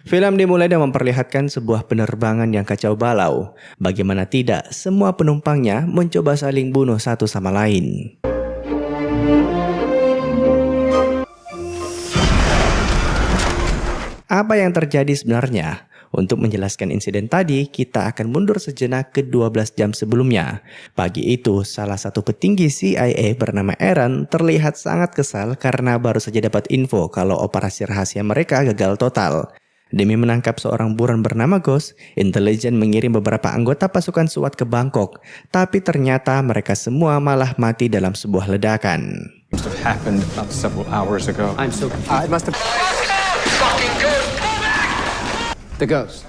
Film dimulai dengan memperlihatkan sebuah penerbangan yang kacau balau. Bagaimana tidak, semua penumpangnya mencoba saling bunuh satu sama lain. Apa yang terjadi sebenarnya? Untuk menjelaskan insiden tadi, kita akan mundur sejenak ke 12 jam sebelumnya. Pagi itu, salah satu petinggi CIA bernama Aaron terlihat sangat kesal karena baru saja dapat info kalau operasi rahasia mereka gagal total. Demi menangkap seorang buron bernama Ghost, intelijen mengirim beberapa anggota pasukan SWAT ke Bangkok. Tapi ternyata mereka semua malah mati dalam sebuah ledakan. The Ghost.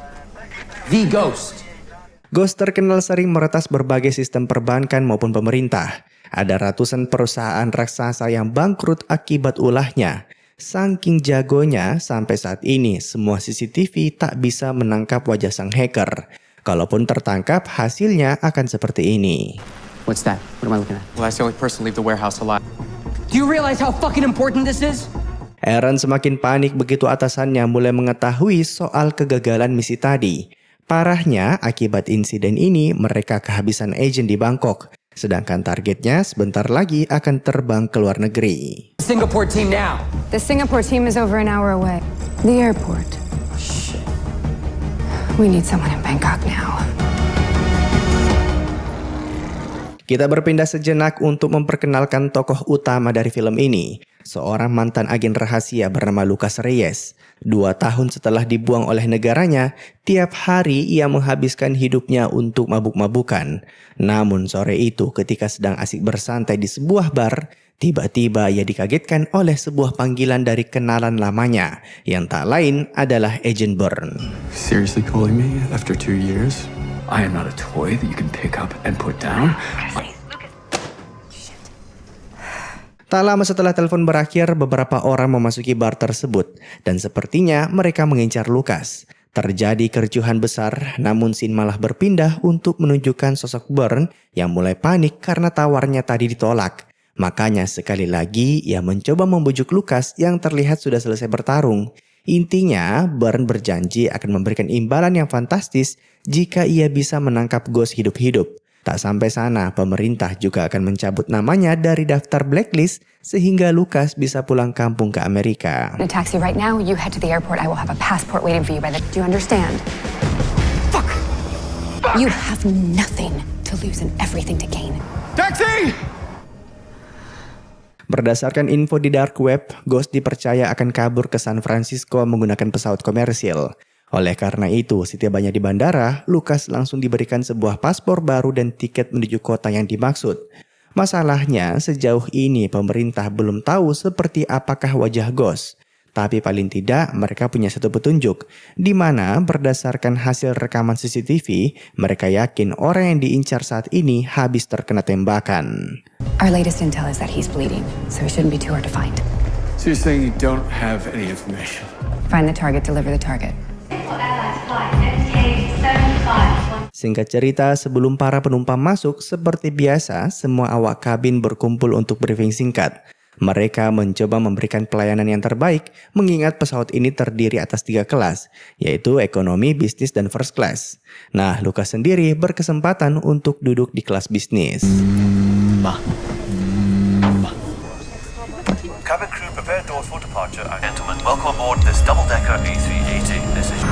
Ghost terkenal sering meretas berbagai sistem perbankan maupun pemerintah. Ada ratusan perusahaan raksasa yang bangkrut akibat ulahnya. Saking jagonya, sampai saat ini semua CCTV tak bisa menangkap wajah sang hacker. Kalaupun tertangkap, hasilnya akan seperti ini. What's that? What am I looking at? Well, that's the only person to leave the warehouse alive. Do you realize how fucking important this is? Aaron semakin panik begitu atasannya mulai mengetahui soal kegagalan misi tadi. Parahnya, akibat insiden ini mereka kehabisan agen di Bangkok. Sedangkan targetnya sebentar lagi akan terbang ke luar negeri. Singapore team now. The Singapore team is over an hour away. The airport. Shit. We need someone in Bangkok now. Kita berpindah sejenak untuk memperkenalkan tokoh utama dari film ini. Seorang mantan agen rahasia bernama Lucas Reyes. 2 tahun setelah dibuang oleh negaranya, tiap hari ia menghabiskan hidupnya untuk mabuk-mabukan. Namun sore itu ketika sedang asik bersantai di sebuah bar, tiba-tiba ia dikagetkan oleh sebuah panggilan dari kenalan lamanya, yang tak lain adalah Agent Bourne. Seriously calling me after 2 years? I am not a toy that you can pick up and put down. Tak lama setelah telepon berakhir, beberapa orang memasuki bar tersebut dan sepertinya mereka mengincar Lucas. Terjadi kericuhan besar, namun scene malah berpindah untuk menunjukkan sosok Bourne yang mulai panik karena tawarnya tadi ditolak. Makanya sekali lagi ia mencoba membujuk Lucas yang terlihat sudah selesai bertarung. Intinya, Bourne berjanji akan memberikan imbalan yang fantastis jika ia bisa menangkap Ghost hidup-hidup. Tak sampai sana, pemerintah juga akan mencabut namanya dari daftar blacklist sehingga Lucas bisa pulang kampung ke Amerika. In a taxi right now, you head to the airport. I will have a passport waiting for you by the... Do you understand? Fuck! You have nothing to lose and everything to gain. Taxi! Berdasarkan info di dark web, Ghost dipercaya akan kabur ke San Francisco menggunakan pesawat komersil. Oleh karena itu, setibanya di bandara, Lucas langsung diberikan sebuah paspor baru dan tiket menuju kota yang dimaksud. Masalahnya, sejauh ini pemerintah belum tahu seperti apakah wajah Ghost. Tapi paling tidak mereka punya satu petunjuk, di mana berdasarkan hasil rekaman CCTV, mereka yakin orang yang diincar saat ini habis terkena tembakan. Our latest intel is that he's bleeding, so he shouldn't be too hard to find. So you're saying you don't have any information? Find the target, deliver the target. Singkat cerita, sebelum para penumpang masuk, seperti biasa, semua awak kabin berkumpul untuk briefing singkat. Mereka mencoba memberikan pelayanan yang terbaik, mengingat pesawat ini terdiri atas 3 kelas, yaitu ekonomi, bisnis, dan first class. Nah, Lucas sendiri berkesempatan untuk duduk di kelas bisnis. Cabin crew prepare doors for departure. Gentlemen, welcome aboard this double-decker A380. This is...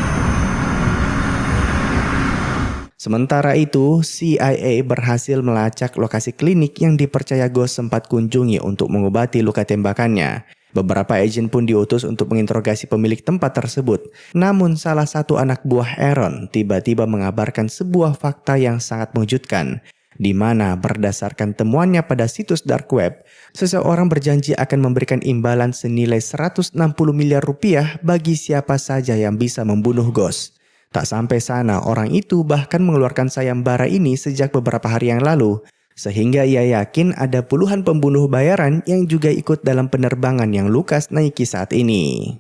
Sementara itu, CIA berhasil melacak lokasi klinik yang dipercaya Ghost sempat kunjungi untuk mengobati luka tembakannya. Beberapa agen pun diutus untuk menginterogasi pemilik tempat tersebut. Namun salah satu anak buah Aaron tiba-tiba mengabarkan sebuah fakta yang sangat mengejutkan, di mana berdasarkan temuannya pada situs dark web, seseorang berjanji akan memberikan imbalan senilai 160 miliar rupiah bagi siapa saja yang bisa membunuh Ghost. Tak sampai sana, orang itu bahkan mengeluarkan sayembara ini sejak beberapa hari yang lalu, sehingga ia yakin ada puluhan pembunuh bayaran yang juga ikut dalam penerbangan yang Lucas naiki saat ini.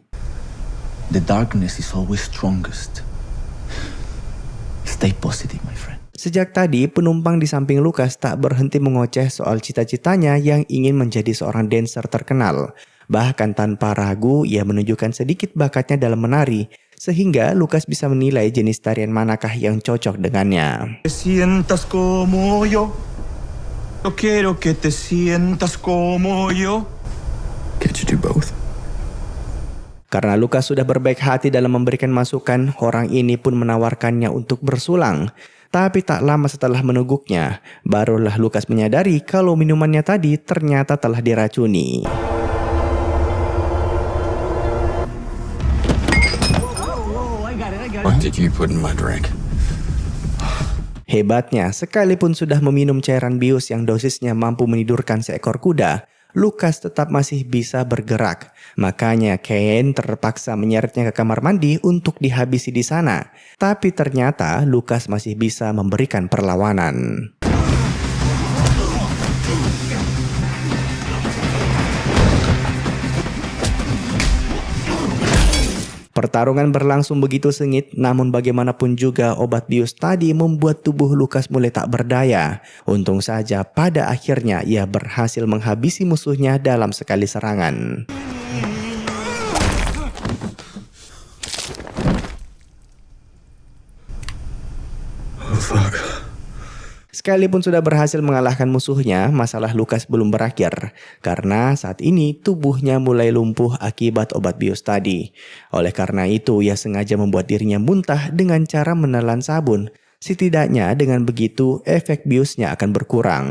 The darkness is always strongest. Stay positive, my friend. Sejak tadi, penumpang di samping Lucas tak berhenti mengoceh soal cita-citanya yang ingin menjadi seorang dancer terkenal. Bahkan tanpa ragu, ia menunjukkan sedikit bakatnya dalam menari, sehingga Lucas bisa menilai jenis tarian manakah yang cocok dengannya. Te sientas como yo. Yo quiero que te sientas como yo. Can't you do both? Karena Lucas sudah berbaik hati dalam memberikan masukan, orang ini pun menawarkannya untuk bersulang. Tapi tak lama setelah menuguknya, barulah Lucas menyadari kalau minumannya tadi ternyata telah diracuni. What did you put in my drink? Hebatnya, sekalipun sudah meminum cairan bius yang dosisnya mampu menidurkan seekor kuda, Lucas tetap masih bisa bergerak. Makanya Kane terpaksa menyeretnya ke kamar mandi untuk dihabisi di sana. Tapi ternyata Lucas masih bisa memberikan perlawanan. Pertarungan berlangsung begitu sengit, namun bagaimanapun juga obat bius tadi membuat tubuh Lucas mulai tak berdaya. Untung saja pada akhirnya ia berhasil menghabisi musuhnya dalam sekali serangan. Oh, fuck. Sekalipun sudah berhasil mengalahkan musuhnya, masalah Lucas belum berakhir. Karena saat ini tubuhnya mulai lumpuh akibat obat bius tadi. Oleh karena itu, ia sengaja membuat dirinya muntah dengan cara menelan sabun. Setidaknya dengan begitu, efek biusnya akan berkurang.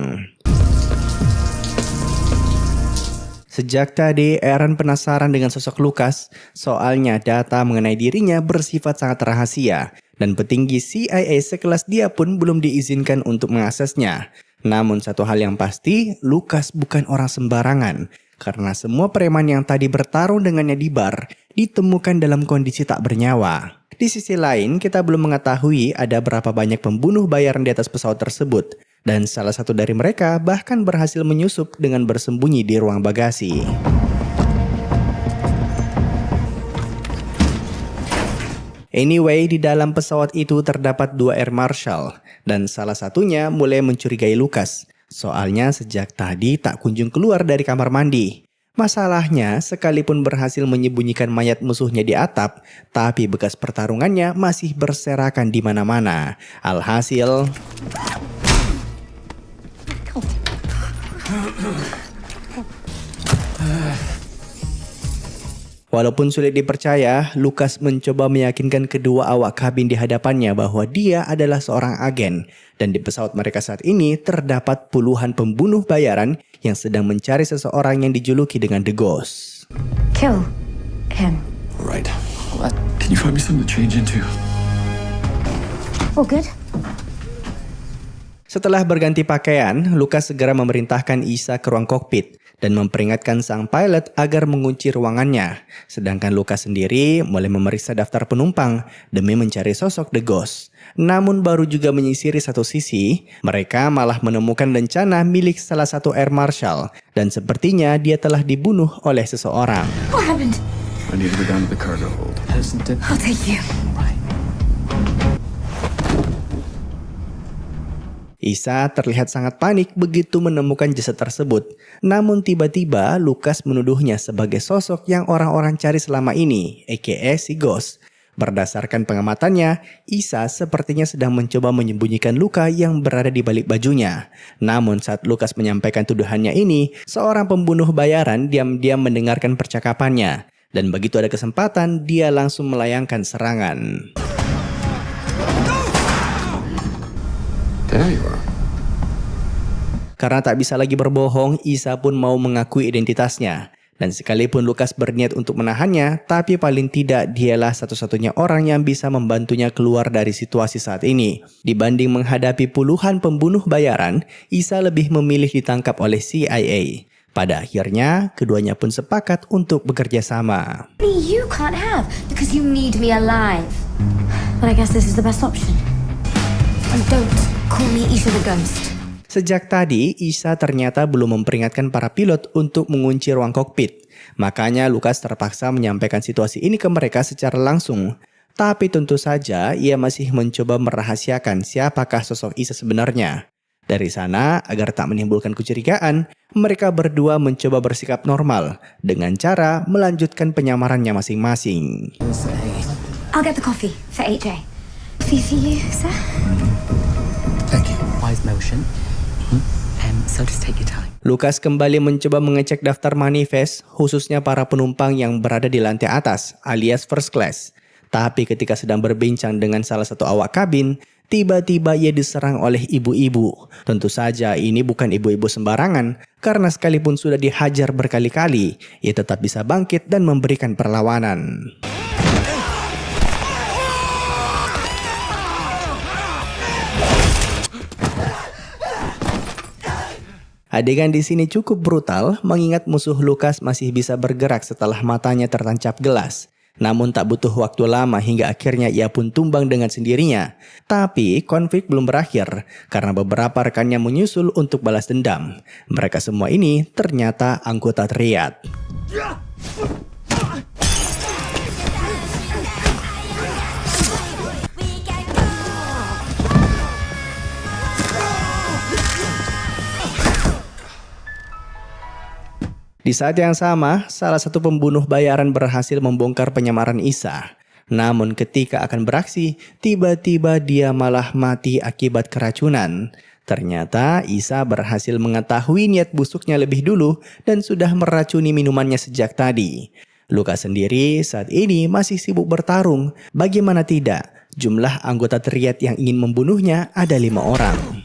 Sejak tadi, Aaron penasaran dengan sosok Lucas, soalnya data mengenai dirinya bersifat sangat rahasia, dan petinggi CIA sekelas dia pun belum diizinkan untuk mengaksesnya. Namun satu hal yang pasti, Lucas bukan orang sembarangan, karena semua preman yang tadi bertarung dengannya di bar ditemukan dalam kondisi tak bernyawa. Di sisi lain, kita belum mengetahui ada berapa banyak pembunuh bayaran di atas pesawat tersebut. Dan salah satu dari mereka bahkan berhasil menyusup dengan bersembunyi di ruang bagasi. Anyway, di dalam pesawat itu terdapat 2 air marshal. Dan salah satunya mulai mencurigai Lucas. Soalnya sejak tadi tak kunjung keluar dari kamar mandi. Masalahnya, sekalipun berhasil menyembunyikan mayat musuhnya di atap, tapi bekas pertarungannya masih berserakan di mana-mana. Alhasil... Walaupun sulit dipercaya, Lucas mencoba meyakinkan kedua awak kabin di hadapannya bahwa dia adalah seorang agen. Dan di pesawat mereka saat ini terdapat puluhan pembunuh bayaran yang sedang mencari seseorang yang dijuluki dengan The Ghost. Kill him. Right. What? Can you find me something to change into? All good? Setelah berganti pakaian, Lucas segera memerintahkan Isa ke ruang kokpit dan memperingatkan sang pilot agar mengunci ruangannya. Sedangkan Lucas sendiri mulai memeriksa daftar penumpang demi mencari sosok The Ghost. Namun baru juga menyisiri satu sisi, mereka malah menemukan lencana milik salah satu air marshal dan sepertinya dia telah dibunuh oleh seseorang. What happened? I need to go down to the cargo hold. I'll take you. Isa terlihat sangat panik begitu menemukan jasad tersebut. Namun tiba-tiba Lucas menuduhnya sebagai sosok yang orang-orang cari selama ini, aka si Ghost. Berdasarkan pengamatannya, Isa sepertinya sedang mencoba menyembunyikan luka yang berada di balik bajunya. Namun saat Lucas menyampaikan tuduhannya ini, seorang pembunuh bayaran diam-diam mendengarkan percakapannya. Dan begitu ada kesempatan, dia langsung melayangkan serangan. There you are. Karena tak bisa lagi berbohong, Isa pun mau mengakui identitasnya. Dan sekalipun Lucas berniat untuk menahannya, tapi paling tidak dialah satu-satunya orang yang bisa membantunya keluar dari situasi saat ini. Dibanding menghadapi puluhan pembunuh bayaran, Isa lebih memilih ditangkap oleh CIA. Pada akhirnya, keduanya pun sepakat untuk bekerja sama. You can't have, because you need me alive. But I guess this is the best option. And don't call me Isa the Ghost. Sejak tadi, Isa ternyata belum memperingatkan para pilot untuk mengunci ruang kokpit. Makanya Lucas terpaksa menyampaikan situasi ini ke mereka secara langsung. Tapi tentu saja ia masih mencoba merahasiakan siapakah sosok Isa sebenarnya. Dari sana, agar tak menimbulkan kecurigaan, mereka berdua mencoba bersikap normal dengan cara melanjutkan penyamarannya masing-masing. I'll get the coffee for AJ. Coffee for you, sir? Thank you. Wise motion. So just take your time. Lucas kembali mencoba mengecek daftar manifest, khususnya para penumpang yang berada di lantai atas, alias first class. Tapi ketika sedang berbincang dengan salah satu awak kabin, tiba-tiba ia diserang oleh ibu-ibu. Tentu saja ini bukan ibu-ibu sembarangan, karena sekalipun sudah dihajar berkali-kali, ia tetap bisa bangkit dan memberikan perlawanan. Adegan di sini cukup brutal, mengingat musuh Lucas masih bisa bergerak setelah matanya tertancap gelas. Namun tak butuh waktu lama hingga akhirnya ia pun tumbang dengan sendirinya. Tapi konflik belum berakhir karena beberapa rekannya menyusul untuk balas dendam. Mereka semua ini ternyata anggota triad. Di saat yang sama, salah satu pembunuh bayaran berhasil membongkar penyamaran Isa. Namun ketika akan beraksi, tiba-tiba dia malah mati akibat keracunan. Ternyata Isa berhasil mengetahui niat busuknya lebih dulu dan sudah meracuni minumannya sejak tadi. Lucas sendiri saat ini masih sibuk bertarung. Bagaimana tidak, jumlah anggota triad yang ingin membunuhnya ada 5 orang.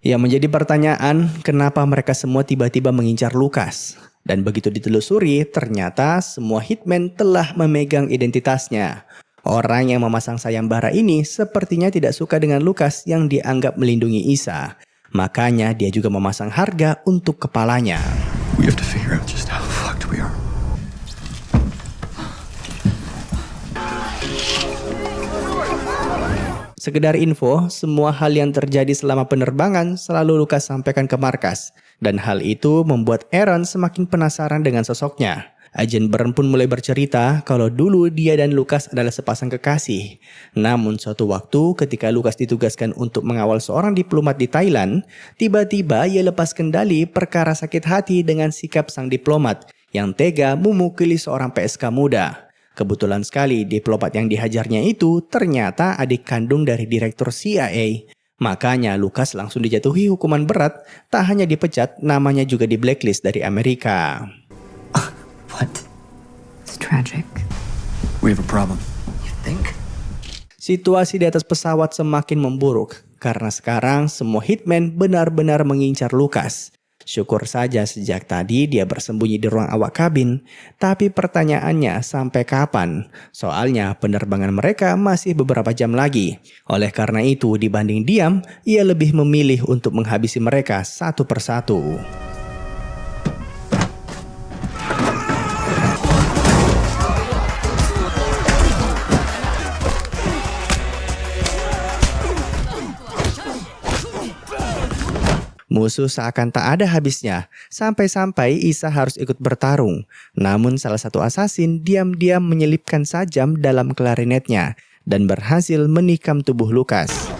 Yang menjadi pertanyaan, kenapa mereka semua tiba-tiba mengincar Lucas? Dan begitu ditelusuri, ternyata semua hitman telah memegang identitasnya. Orang yang memasang sayembara ini sepertinya tidak suka dengan Lucas yang dianggap melindungi Isa. Makanya dia juga memasang harga untuk kepalanya. We have to figure out just how fucked we are. Sekedar info, semua hal yang terjadi selama penerbangan selalu Lucas sampaikan ke markas. Dan hal itu membuat Aaron semakin penasaran dengan sosoknya. Agen Byrne pun mulai bercerita kalau dulu dia dan Lucas adalah sepasang kekasih. Namun suatu waktu ketika Lucas ditugaskan untuk mengawal seorang diplomat di Thailand, tiba-tiba ia lepas kendali perkara sakit hati dengan sikap sang diplomat yang tega memukuli seorang PSK muda. Kebetulan sekali diplomat yang dihajarnya itu ternyata adik kandung dari direktur CIA. Makanya Lucas langsung dijatuhi hukuman berat, tak hanya dipecat, namanya juga di blacklist dari Amerika. What? It's tragic. We have a problem. You think? Situasi di atas pesawat semakin memburuk karena sekarang semua hitman benar-benar mengincar Lucas. Syukur saja sejak tadi dia bersembunyi di ruang awak kabin. Tapi pertanyaannya sampai kapan? Soalnya penerbangan mereka masih beberapa jam lagi. Oleh karena itu dibanding diam, ia lebih memilih untuk menghabisi mereka satu persatu. Musuh seakan tak ada habisnya, sampai-sampai Isa harus ikut bertarung. Namun salah satu asasin diam-diam menyelipkan sajam dalam klarinetnya dan berhasil menikam tubuh Lucas.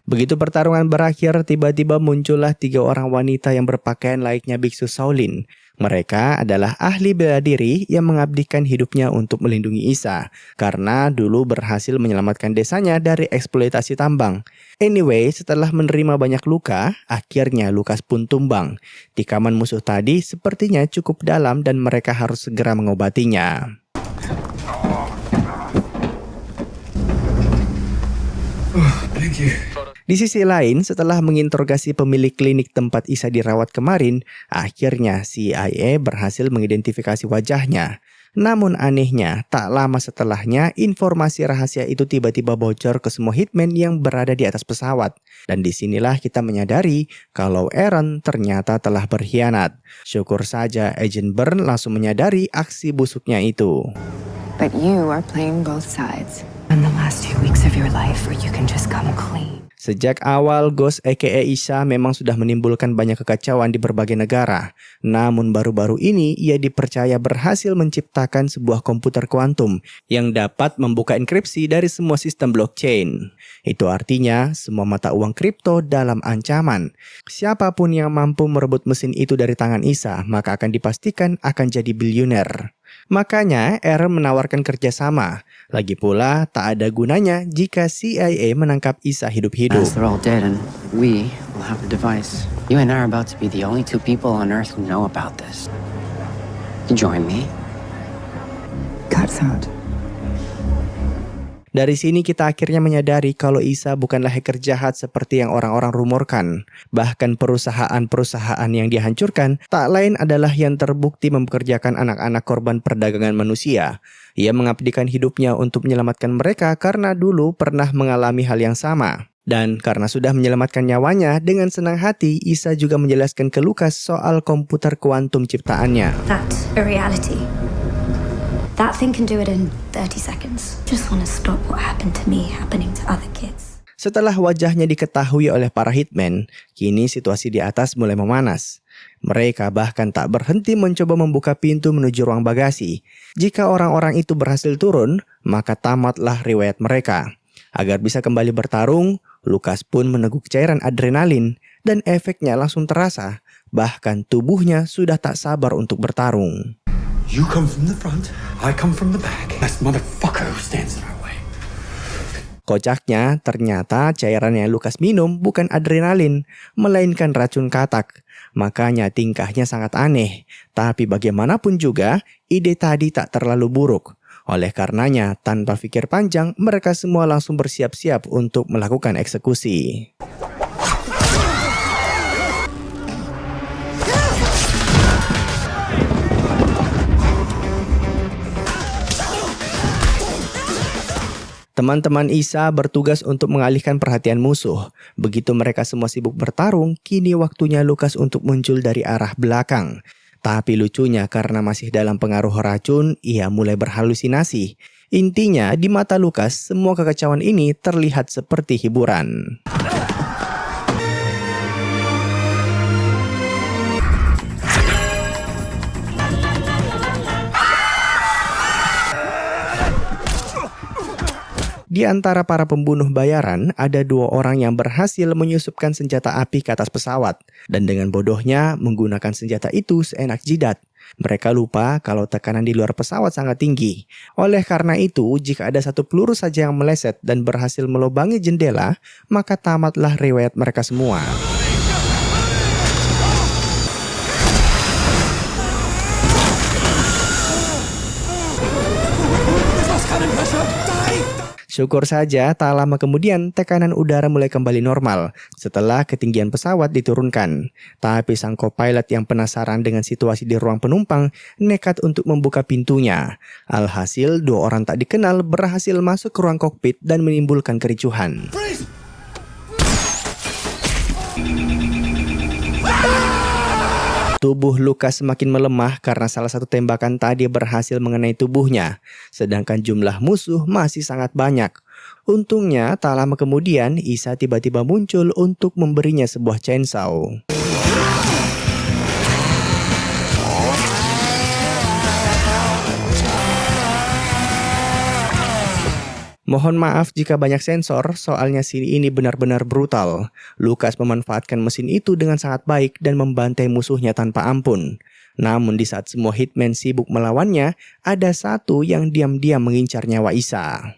Begitu pertarungan berakhir, tiba-tiba muncullah 3 orang wanita yang berpakaian layaknya biksu Shaolin. Mereka adalah ahli bela diri yang mengabdikan hidupnya untuk melindungi Isa karena dulu berhasil menyelamatkan desanya dari eksploitasi tambang. Anyway, setelah menerima banyak luka, akhirnya Lucas pun tumbang. Tikaman musuh tadi sepertinya cukup dalam dan mereka harus segera mengobatinya. Thank you. Di sisi lain, setelah menginterogasi pemilik klinik tempat Isa dirawat kemarin, akhirnya CIA berhasil mengidentifikasi wajahnya. Namun anehnya, tak lama setelahnya, informasi rahasia itu tiba-tiba bocor ke semua hitman yang berada di atas pesawat. Dan disinilah kita menyadari kalau Aaron ternyata telah berkhianat. Syukur saja Agent Byrne langsung menyadari aksi busuknya itu. But you are playing both sides. In the last 2 weeks of your life where you can just come clean. Sejak awal, Ghost aka Isa memang sudah menimbulkan banyak kekacauan di berbagai negara. Namun baru-baru ini ia dipercaya berhasil menciptakan sebuah komputer kuantum yang dapat membuka enkripsi dari semua sistem blockchain. Itu artinya semua mata uang kripto dalam ancaman. Siapapun yang mampu merebut mesin itu dari tangan Isa, maka akan dipastikan akan jadi biliuner. Makanya Aaron menawarkan kerjasama. Lagi pula tak ada gunanya jika CIA menangkap Isa hidup-hidup. As they're all dead and we will have the device. You and I are about to be the only two people on Earth who know about this. You join me? Cuts out. Dari sini kita akhirnya menyadari kalau Isa bukanlah hacker jahat seperti yang orang-orang rumorkan. Bahkan perusahaan-perusahaan yang dihancurkan tak lain adalah yang terbukti mempekerjakan anak-anak korban perdagangan manusia. Ia mengabdikan hidupnya untuk menyelamatkan mereka karena dulu pernah mengalami hal yang sama. Dan karena sudah menyelamatkan nyawanya, dengan senang hati Isa juga menjelaskan ke Lucas soal komputer kuantum ciptaannya. That's a reality. That thing can do it in 30 seconds. Just want to stop what happened to me happening to other kids. Setelah wajahnya diketahui oleh para hitman, kini situasi di atas mulai memanas. Mereka bahkan tak berhenti mencoba membuka pintu menuju ruang bagasi. Jika orang-orang itu berhasil turun, maka tamatlah riwayat mereka. Agar bisa kembali bertarung, Lucas pun meneguk cairan adrenalin dan efeknya langsung terasa. Bahkan tubuhnya sudah tak sabar untuk bertarung. You come from the front, I come from the back. That's motherfucker who stands in our way. Kocaknya, ternyata cairan yang Lucas minum bukan adrenalin, melainkan racun katak. Makanya tingkahnya sangat aneh. Tapi bagaimanapun juga, ide tadi tak terlalu buruk. Oleh karenanya, tanpa pikir panjang, mereka semua langsung bersiap-siap untuk melakukan eksekusi. Teman-teman Isa bertugas untuk mengalihkan perhatian musuh. Begitu mereka semua sibuk bertarung, kini waktunya Lucas untuk muncul dari arah belakang. Tapi lucunya karena masih dalam pengaruh racun, ia mulai berhalusinasi. Intinya, di mata Lucas, semua kekacauan ini terlihat seperti hiburan. Di antara para pembunuh bayaran, ada 2 orang yang berhasil menyusupkan senjata api ke atas pesawat. Dan dengan bodohnya menggunakan senjata itu seenak jidat. Mereka lupa kalau tekanan di luar pesawat sangat tinggi. Oleh karena itu, jika ada satu peluru saja yang meleset dan berhasil melubangi jendela, maka tamatlah riwayat mereka semua. Syukur saja tak lama kemudian tekanan udara mulai kembali normal setelah ketinggian pesawat diturunkan. Tapi sang co-pilot yang penasaran dengan situasi di ruang penumpang nekat untuk membuka pintunya. Alhasil 2 orang tak dikenal berhasil masuk ke ruang kokpit dan menimbulkan kericuhan. Tubuh Lucas semakin melemah karena salah satu tembakan tadi berhasil mengenai tubuhnya, sedangkan jumlah musuh masih sangat banyak. Untungnya, tak lama kemudian Isa tiba-tiba muncul untuk memberinya sebuah chainsaw. Mohon maaf jika banyak sensor, soalnya scene ini benar-benar brutal. Lucas memanfaatkan mesin itu dengan sangat baik dan membantai musuhnya tanpa ampun. Namun di saat semua hitman sibuk melawannya, ada satu yang diam-diam mengincar nyawa Isa.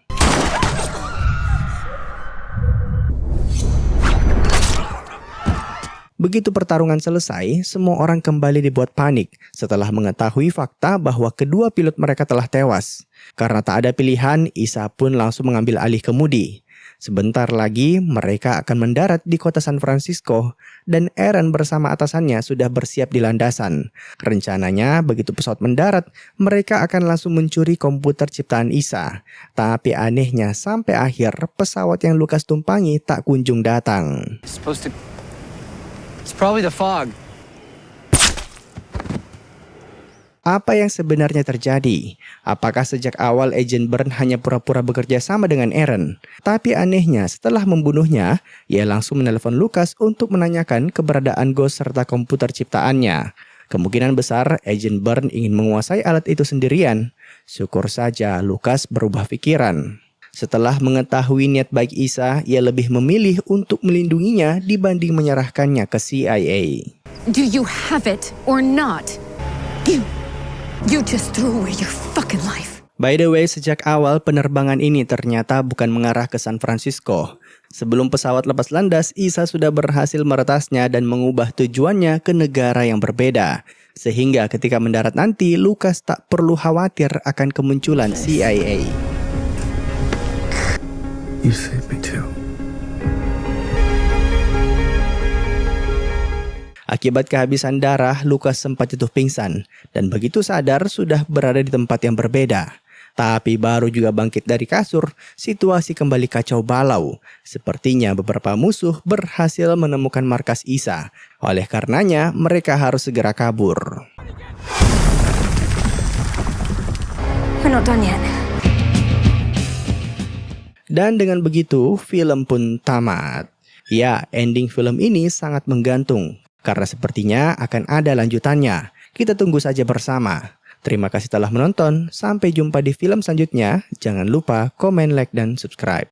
Begitu pertarungan selesai, semua orang kembali dibuat panik setelah mengetahui fakta bahwa kedua pilot mereka telah tewas. Karena tak ada pilihan, Isa pun langsung mengambil alih kemudi. Sebentar lagi mereka akan mendarat di kota San Francisco dan Aaron bersama atasannya sudah bersiap di landasan. Rencananya begitu pesawat mendarat, mereka akan langsung mencuri komputer ciptaan Isa. Tapi anehnya sampai akhir pesawat yang Lucas tumpangi tak kunjung datang. It's probably the fog. Apa yang sebenarnya terjadi? Apakah sejak awal Agent Byrne hanya pura-pura bekerja sama dengan Aaron? Tapi anehnya, setelah membunuhnya, ia langsung menelepon Lucas untuk menanyakan keberadaan Ghost serta komputer ciptaannya. Kemungkinan besar Agent Byrne ingin menguasai alat itu sendirian. Syukur saja Lucas berubah pikiran. Setelah mengetahui niat baik Isa, ia lebih memilih untuk melindunginya dibanding menyerahkannya ke CIA. Do you have it or not? You just threw away your fucking life. By the way, sejak awal penerbangan ini ternyata bukan mengarah ke San Francisco. Sebelum pesawat lepas landas, Isa sudah berhasil meretasnya dan mengubah tujuannya ke negara yang berbeda. Sehingga ketika mendarat nanti, Lucas tak perlu khawatir akan kemunculan CIA. You saved me too. Akibat kehabisan darah, Lucas sempat jatuh pingsan dan begitu sadar sudah berada di tempat yang berbeda. Tapi baru juga bangkit dari kasur, situasi kembali kacau balau. Sepertinya beberapa musuh berhasil menemukan markas Isa. Oleh karenanya, mereka harus segera kabur. We're not done yet. Dan dengan begitu, film pun tamat. Ya, ending film ini sangat menggantung. Karena sepertinya akan ada lanjutannya. Kita tunggu saja bersama. Terima kasih telah menonton. Sampai jumpa di film selanjutnya. Jangan lupa komen, like, dan subscribe.